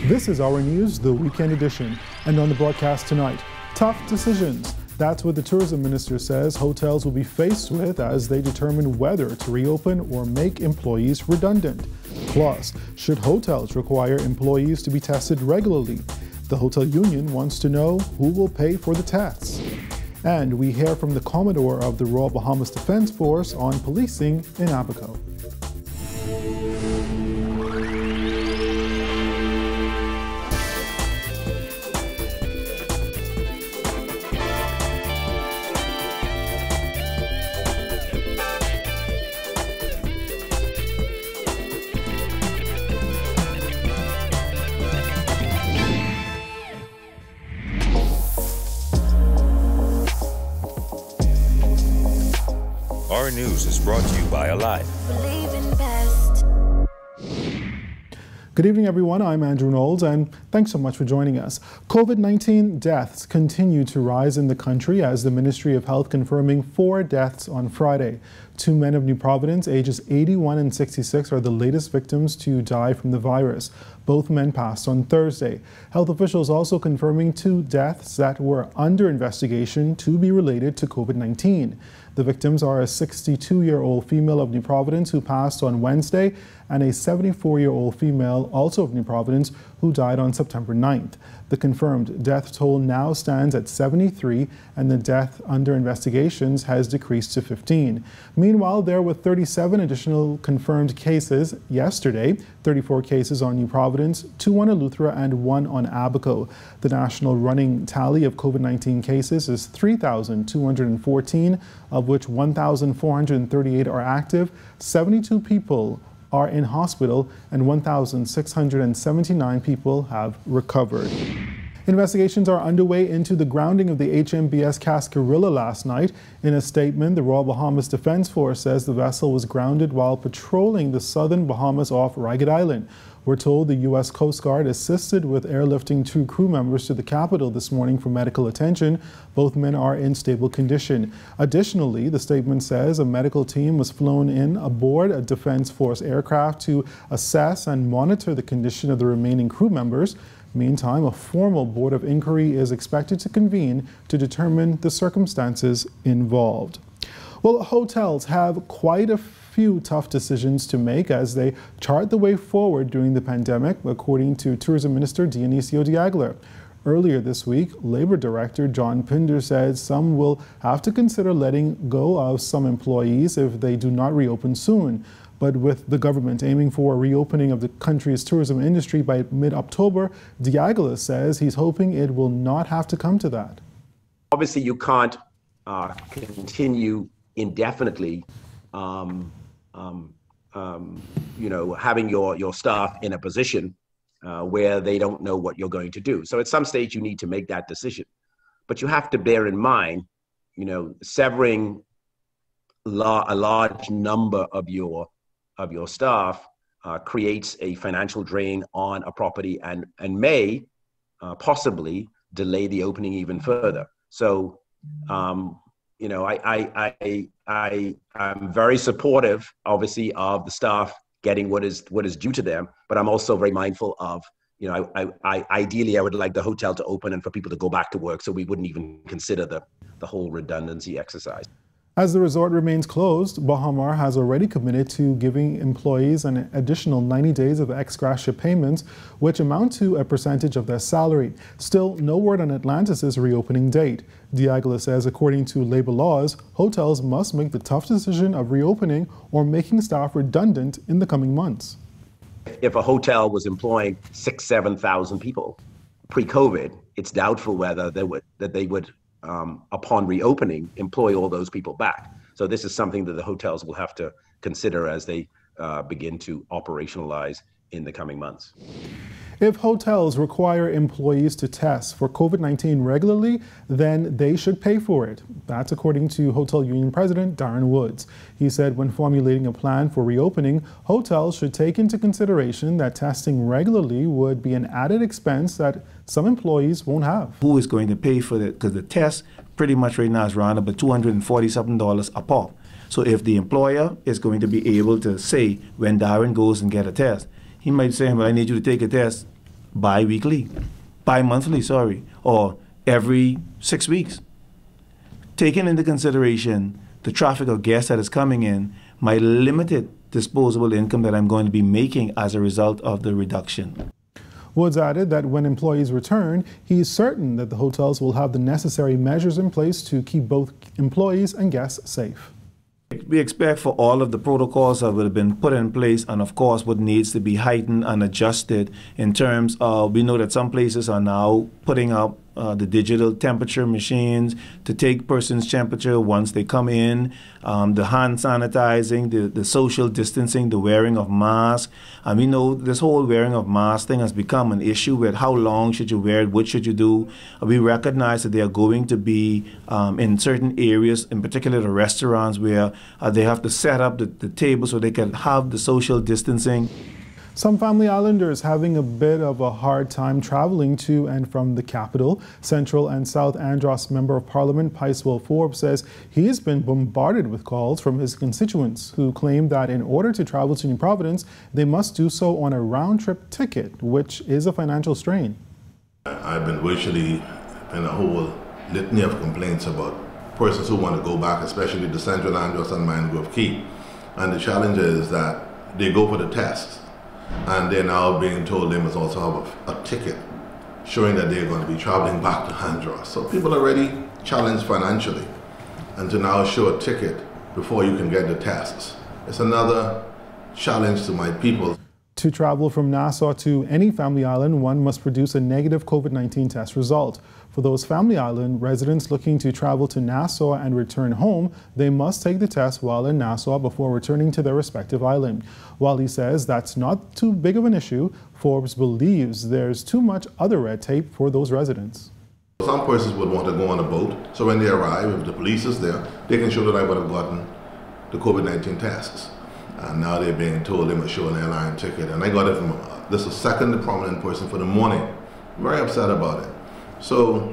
This is Our News, the weekend edition. And on the broadcast tonight, tough decisions. That's what the tourism minister says hotels will be faced with as they determine whether to reopen or make employees redundant. Plus, should hotels require employees to be tested regularly? The hotel union wants to know who will pay for the tests. And we hear from the Commodore of the Royal Bahamas Defense Force on policing in Abaco. Our News is brought to you by Alive. Good evening, everyone. I'm Andrew Knowles, and thanks so much for joining us. COVID-19 deaths continue to rise in the country as the Ministry of Health confirming 4 deaths on Friday. 2 men of New Providence, ages 81 and 66, are the latest victims to die from the virus. Both men passed on Thursday. Health officials also confirming 2 deaths that were under investigation to be related to COVID-19. The victims are a 62-year-old female of New Providence who passed on Wednesday and a 74-year-old female, also of New Providence, who died on September 9th. The confirmed death toll now stands at 73, and the death under investigations has decreased to 15. Meanwhile, there were 37 additional confirmed cases yesterday, 34 cases on New Providence, 2 on Eleuthera, and 1 on Abaco. The national running tally of COVID-19 cases is 3,214, of which 1,438 are active, 72 people are in hospital, and 1,679 people have recovered. Investigations are underway into the grounding of the HMBS Cascarilla last night. In a statement, the Royal Bahamas Defense Force says the vessel was grounded while patrolling the southern Bahamas off Ragged Island. We're told the U.S. Coast Guard assisted with airlifting 2 crew members to the capital this morning for medical attention. Both men are in stable condition. Additionally, the statement says a medical team was flown in aboard a Defense Force aircraft to assess and monitor the condition of the remaining crew members. Meantime, a formal board of inquiry is expected to convene to determine the circumstances involved. Well, hotels have quite a few tough decisions to make as they chart the way forward during the pandemic, according to Tourism Minister Dionisio de Aguilar. Earlier this week, Labor Director John Pinder said some will have to consider letting go of some employees if they do not reopen soon. But with the government aiming for a reopening of the country's tourism industry by mid-October, de Aguilar says he's hoping it will not have to come to that. Obviously, you can't continue indefinitely having your staff in a position where they don't know what you're going to do. So at some stage you need to make that decision. But you have to bear in mind, severing a large number of your staff creates a financial drain on a property and may possibly delay the opening even further. So I'm very supportive, obviously, of the staff getting what is due to them, but I'm also very mindful of, ideally I would like the hotel to open and for people to go back to work, so we wouldn't even consider the whole redundancy exercise. As the resort remains closed, Bahamar has already committed to giving employees an additional 90 days of ex gratia payments, which amount to a percentage of their salary. Still, no word on Atlantis' reopening date. De Aguilar says, according to labor laws, hotels must make the tough decision of reopening or making staff redundant in the coming months. If a hotel was employing 6,000 to 7,000 people pre-COVID, it's doubtful whether they would upon reopening, employ all those people back. So this is something that the hotels will have to consider as they begin to operationalize in the coming months. If hotels require employees to test for COVID-19 regularly, then they should pay for it. That's according to Hotel Union President Darren Woods. He said when formulating a plan for reopening, hotels should take into consideration that testing regularly would be an added expense that some employees won't have. Who is going to pay for it? Because the test pretty much right now is around about $247 a pop. So if the employer is going to be able to say when Darren goes and get a test, he might say, well, I need you to take a test bi-monthly, or every 6 weeks. Taking into consideration the traffic of guests that is coming in, my limited disposable income that I'm going to be making as a result of the reduction. Woods added that when employees return, he is certain that the hotels will have the necessary measures in place to keep both employees and guests safe. We expect for all of the protocols that would have been put in place, and of course what needs to be heightened and adjusted in terms of, we know that some places are now putting up the digital temperature machines to take persons' temperature once they come in, the hand sanitizing, the social distancing, the wearing of masks. And we know this whole wearing of masks thing has become an issue with how long should you wear it, what should you do. We recognize that they are going to be in certain areas, in particular the restaurants, where they have to set up the table so they can have the social distancing. Some Family Islanders having a bit of a hard time traveling to and from the capital. Central and South Andros Member of Parliament Picewell Forbes says he has been bombarded with calls from his constituents who claim that in order to travel to New Providence, they must do so on a round-trip ticket, which is a financial strain. I've been virtually in a whole litany of complaints about persons who want to go back, especially the Central Andros and Mangrove Key. And the challenge is that they go for the tests, and they're now being told they must also have a ticket showing that they're going to be traveling back to Andros. So people are already challenged financially, and to now show a ticket before you can get the tests, it's another challenge to my people. To travel from Nassau to any Family Island, one must produce a negative COVID-19 test result. For those Family Island residents looking to travel to Nassau and return home, they must take the test while in Nassau before returning to their respective island. While he says that's not too big of an issue, Forbes believes there's too much other red tape for those residents. Some persons would want to go on a boat, so when they arrive, if the police is there, they can show that I would have gotten the COVID-19 tests. And now they're being told they must show an airline ticket. And I got it from this is the second prominent person for the morning. I'm very upset about it. So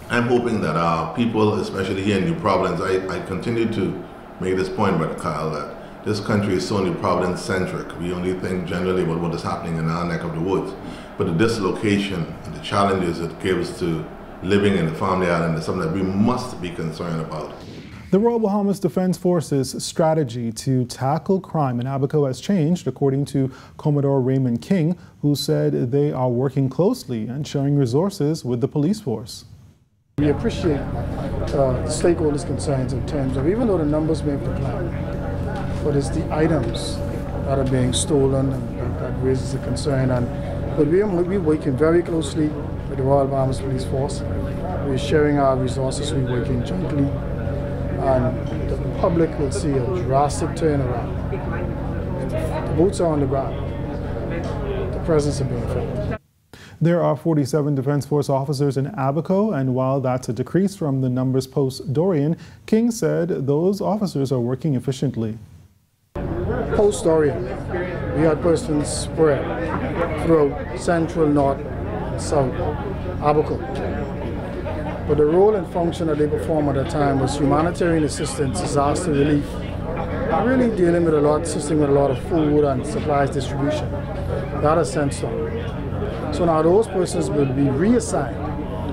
I'm hoping that our people, especially here in New Providence, I continue to make this point, Brother Kyle, that this country is so New Providence centric. We only think generally about what is happening in our neck of the woods. But the dislocation and the challenges it gives to living in the Family Island is something that we must be concerned about. The Royal Bahamas Defense Force's strategy to tackle crime in Abaco has changed, according to Commodore Raymond King, who said they are working closely and sharing resources with the police force. We appreciate the stakeholders' concerns in terms of, even though the numbers may have declined, but it's the items that are being stolen and that raises a concern. But we're working very closely with the Royal Bahamas Police Force. We're sharing our resources, we're working jointly. And the public will see a drastic turnaround. The boots are on the ground. The presence of being felt. There are 47 Defense Force officers in Abaco, and while that's a decrease from the numbers post-Dorian, King said those officers are working efficiently. Post-Dorian, we had persons spread throughout Central, North, and South Abaco. But the role and function that they performed at the time was humanitarian assistance, disaster relief, really dealing with assisting with a lot of food and supplies distribution. That has since stopped. So now those persons will be reassigned.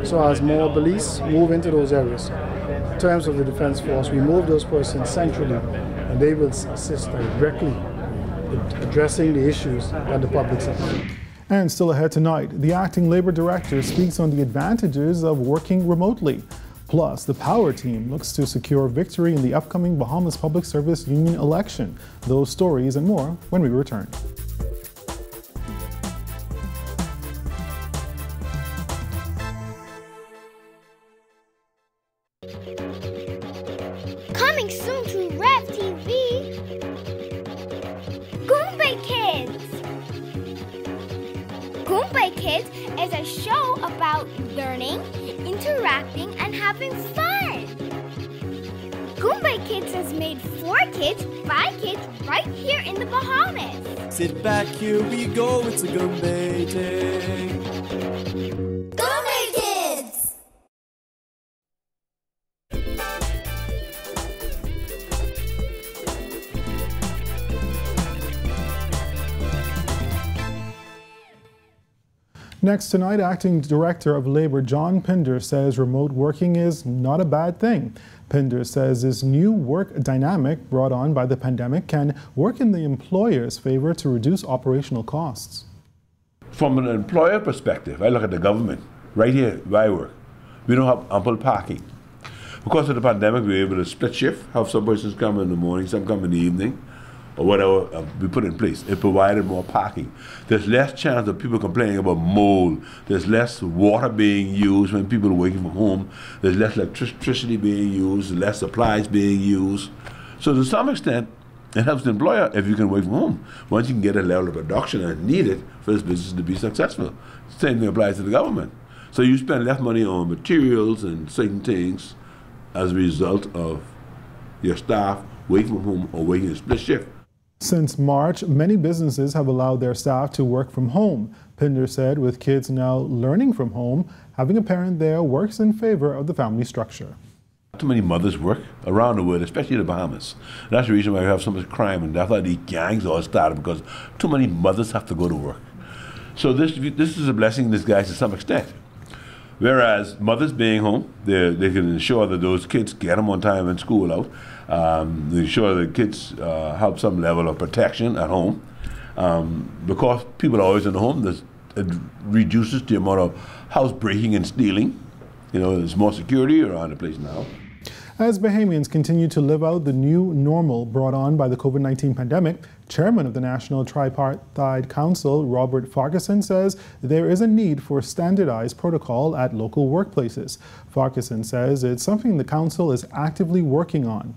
So as more police move into those areas, in terms of the Defense Force, we move those persons centrally, and they will assist directly with addressing the issues that the public sees. And still ahead tonight, the acting labor director speaks on the advantages of working remotely. Plus, the power team looks to secure victory in the upcoming Bahamas Public Service Union election. Those stories and more when we return. Coming soon to Rev TV, Goombay Kids. Goombay Kids is a show about learning, interacting, and having fun. Goombay Kids has made for kids by kids right here in the Bahamas. Sit back, here we go, it's a Goombay day. Goombay Kids! Next tonight, Acting Director of Labor John Pinder says remote working is not a bad thing. Pinder says this new work dynamic brought on by the pandemic can work in the employer's favor to reduce operational costs. From an employer perspective, I look at the government. Right here where I work, we don't have ample parking. Because of the pandemic, we were able to split shift, have some persons come in the morning, some come in the evening, or whatever we put in place. It provided more parking. There's less chance of people complaining about mold. There's less water being used when people are working from home. There's less electricity being used, less supplies being used. So to some extent, it helps the employer if you can work from home. Once you can get a level of production that's needed for this business to be successful. Same thing applies to the government. So you spend less money on materials and certain things as a result of your staff working from home or working a split shift. Since March, many businesses have allowed their staff to work from home. Pinder said with kids now learning from home, having a parent there works in favor of the family structure. Too many mothers work around the world, especially in the Bahamas. And that's the reason why we have so much crime, and that's why these gangs all started, because too many mothers have to go to work. So this is a blessing in disguise to some extent. Whereas mothers being home, they can ensure that those kids get them on time in school out. They ensure that kids have some level of protection at home. Because people are always in the home, it reduces the amount of house breaking and stealing. You know, there's more security around the place now. As Bahamians continue to live out the new normal brought on by the COVID-19 pandemic, Chairman of the National Tripartite Council, Robert Farquharson, says there is a need for standardized protocol at local workplaces. Farquharson says it's something the Council is actively working on.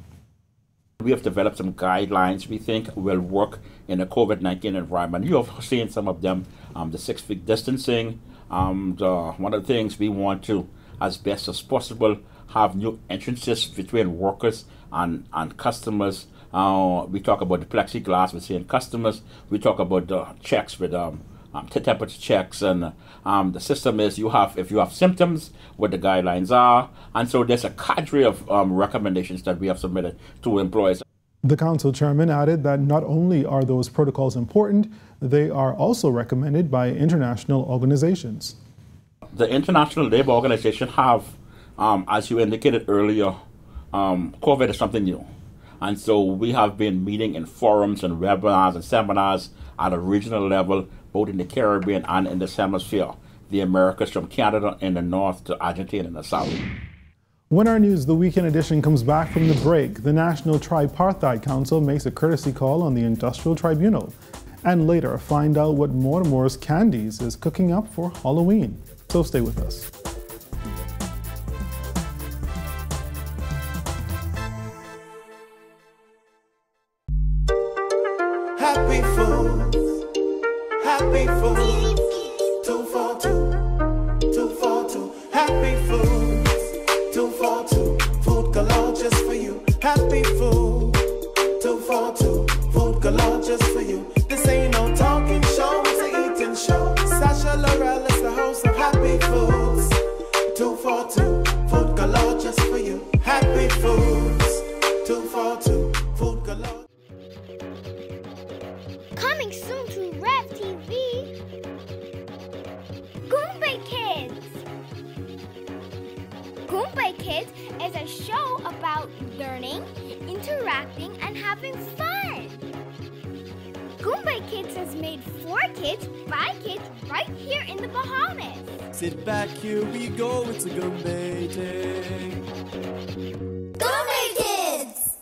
We have developed some guidelines we think will work in a COVID-19 environment. You have seen some of them, the 6 feet distancing. One of the things we want to, as best as possible, have new entrances between workers and customers. We talk about the plexiglass between customers. We talk about the checks with temperature checks, and the system is if you have symptoms, what the guidelines are, and so there's a cadre of recommendations that we have submitted to employers. The council chairman added that not only are those protocols important, they are also recommended by international organizations. The International Labour Organization have, as you indicated earlier, COVID is something new. And so we have been meeting in forums and webinars and seminars at a regional level, both in the Caribbean and in this hemisphere. The Americas, from Canada in the north to Argentina in the south. When Our News, the weekend edition, comes back from the break, the National Tripartite Council makes a courtesy call on the Industrial Tribunal. And later, find out what Mortimer's Candies is cooking up for Halloween. So stay with us. Happy Foods, Happy Foods, 242, 242, Happy Foods, 242, food galore just for you. Happy Food, 242, food galore just for you. This ain't no talking show, it's an eating show. Sasha Laurel is the host of Happy Foods, 242, food galore just for you. Happy Foods, 242, food galore. Coming soon to Rev TV, Goombay Kids. Goombay Kids is a show about learning, interacting, and having fun. Goombay Kids has made 4 kids by kids right here in the Bahamas. Sit back, here we go, it's a Goombay day. Goombay Kids!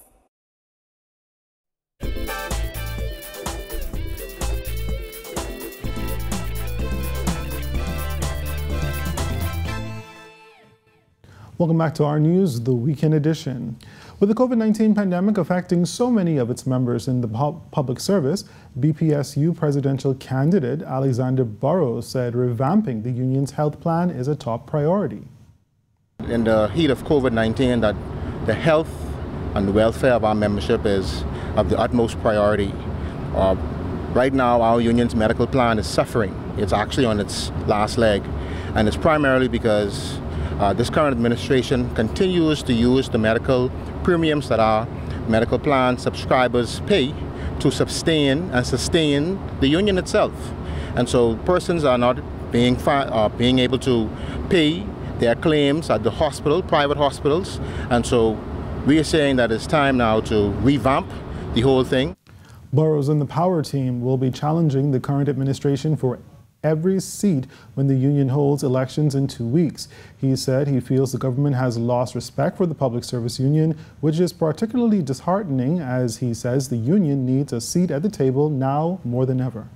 Welcome back to Our News, the weekend edition. With the COVID-19 pandemic affecting so many of its members in the public service, BPSU presidential candidate Alexander Burrows said revamping the union's health plan is a top priority. In the heat of COVID-19, that the health and the welfare of our membership is of the utmost priority. Right now, our union's medical plan is suffering. It's actually on its last leg, and it's primarily because this current administration continues to use the medical premiums that our medical plan subscribers pay to sustain the union itself. And so persons are not being able to pay their claims at the hospital, private hospitals. And so we are saying that it's time now to revamp the whole thing. Burroughs and the Power Team will be challenging the current administration for every seat when the union holds elections in 2 weeks. He said he feels the government has lost respect for the Public Service Union, which is particularly disheartening as he says the union needs a seat at the table now more than ever.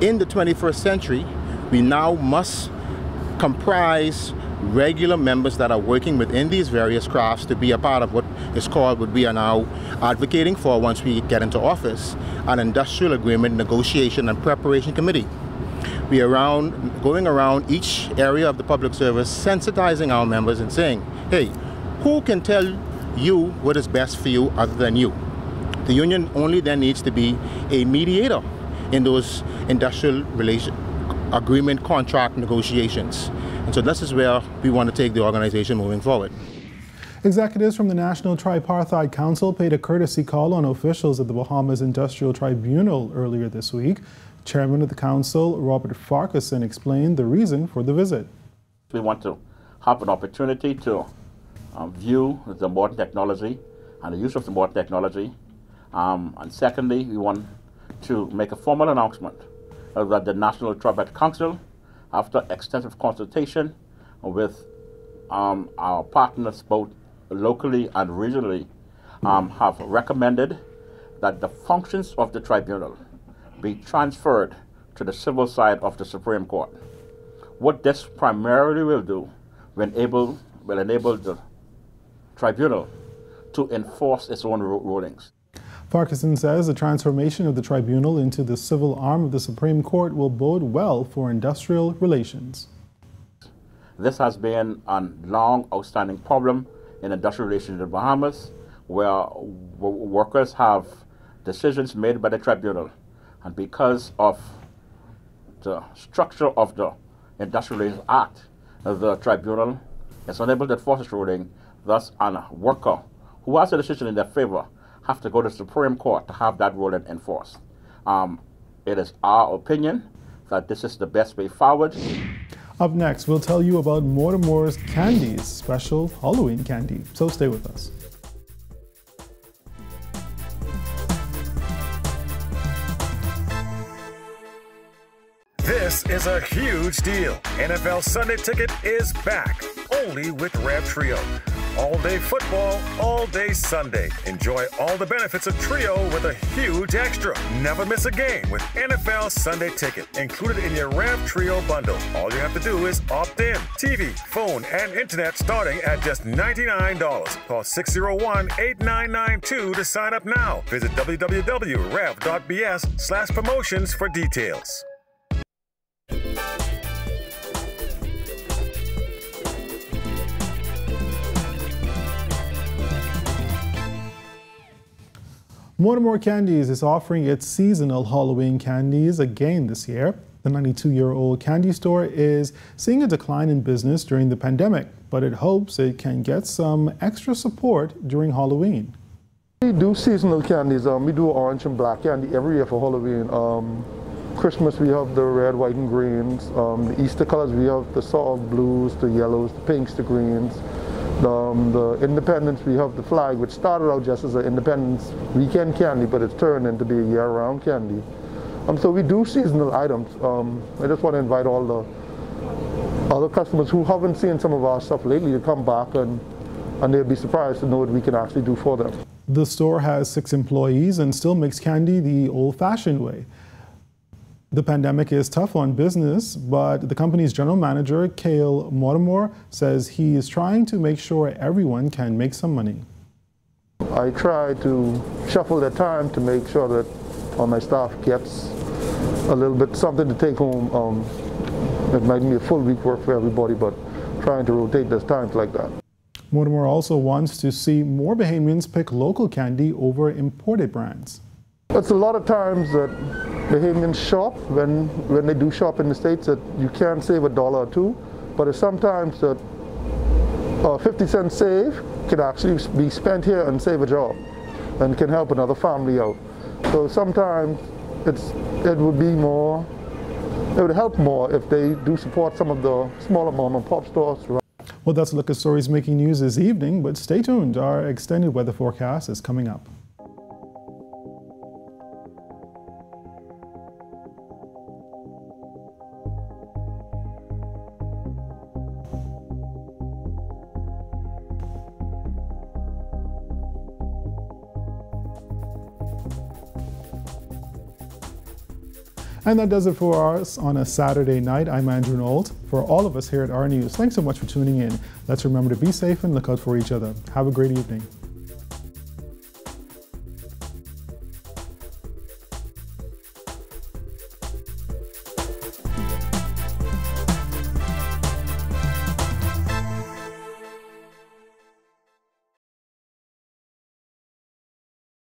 In the 21st century, we now must comprise regular members that are working within these various crafts to be a part of what is called, what we are now advocating for once we get into office, an industrial agreement negotiation and preparation committee. We are going around each area of the public service, sensitizing our members and saying, hey, who can tell you what is best for you other than you? The union only then needs to be a mediator in those industrial agreement contract negotiations. And so this is where we want to take the organization moving forward. Executives from the National Tripartite Council paid a courtesy call on officials at the Bahamas Industrial Tribunal earlier this week. Chairman of the council, Robert Farquharson, explained the reason for the visit. We want to have an opportunity to view the modern technology and the use of the modern technology. And secondly, we want to make a formal announcement that the National Tripartite Council, after extensive consultation with our partners both locally and regionally, have recommended that the functions of the tribunal be transferred to the civil side of the Supreme Court. What this primarily will do will enable the tribunal to enforce its own rulings. Farquharson says the transformation of the tribunal into the civil arm of the Supreme Court will bode well for industrial relations. This has been a long outstanding problem in industrial relations in the Bahamas, where workers have decisions made by the tribunal, and because of the structure of the Industrial Relations Act, the tribunal is unable to enforce its ruling. Thus, a worker who has a decision in their favor have to go to the Supreme Court to have that ruling enforced. It is our opinion that this is the best way forward. Up next, we'll tell you about Mortimer's Candies, special Halloween candy. So stay with us. This is a huge deal. NFL Sunday Ticket is back, only with Rev Trio. All day football, all day Sunday. Enjoy all the benefits of Trio with a huge extra. Never miss a game with NFL Sunday Ticket, included in your Rev Trio bundle. All you have to do is opt in. TV, phone, and internet starting at just $99. Call 601-8992 to sign up now. Visit www.rev.bs/promotions for details. Mortimer Candies is offering its seasonal Halloween candies again this year. The 92-year-old candy store is seeing a decline in business during the pandemic, but it hopes it can get some extra support during Halloween. We do seasonal candies. We do orange and black candy every year for Halloween. Christmas we have the red, white, and greens. The Easter colors we have the soft blues, the yellows, the pinks, the greens. The Independence, we have the flag, which started out just as an Independence weekend candy, but it's turned into be a year-round candy. So we do seasonal items. I just want to invite all the other customers who haven't seen some of our stuff lately to come back, and they'll be surprised to know what we can actually do for them. The store has 6 employees and still makes candy the old-fashioned way. The pandemic is tough on business, but the company's general manager, Cale Mortimer, says he is trying to make sure everyone can make some money. I try to shuffle the time to make sure that all my staff gets a little bit something to take home. It might be a full week work for everybody, but trying to rotate those times like that. Mortimer also wants to see more Bahamians pick local candy over imported brands. It's a lot of times that Bahamians shop when they do shop in the States that you can save $1 or $2, but it's sometimes that 50-cent save can actually be spent here and save a job and can help another family out. So sometimes it would be more it would help more if they do support some of the smaller mom and pop stores. Well, that's a look at stories making news this evening, but stay tuned. Our extended weather forecast is coming up. And that does it for us on a Saturday night. I'm Andrew Knowles. For all of us here at Our News, thanks so much for tuning in. Let's remember to be safe and look out for each other. Have a great evening.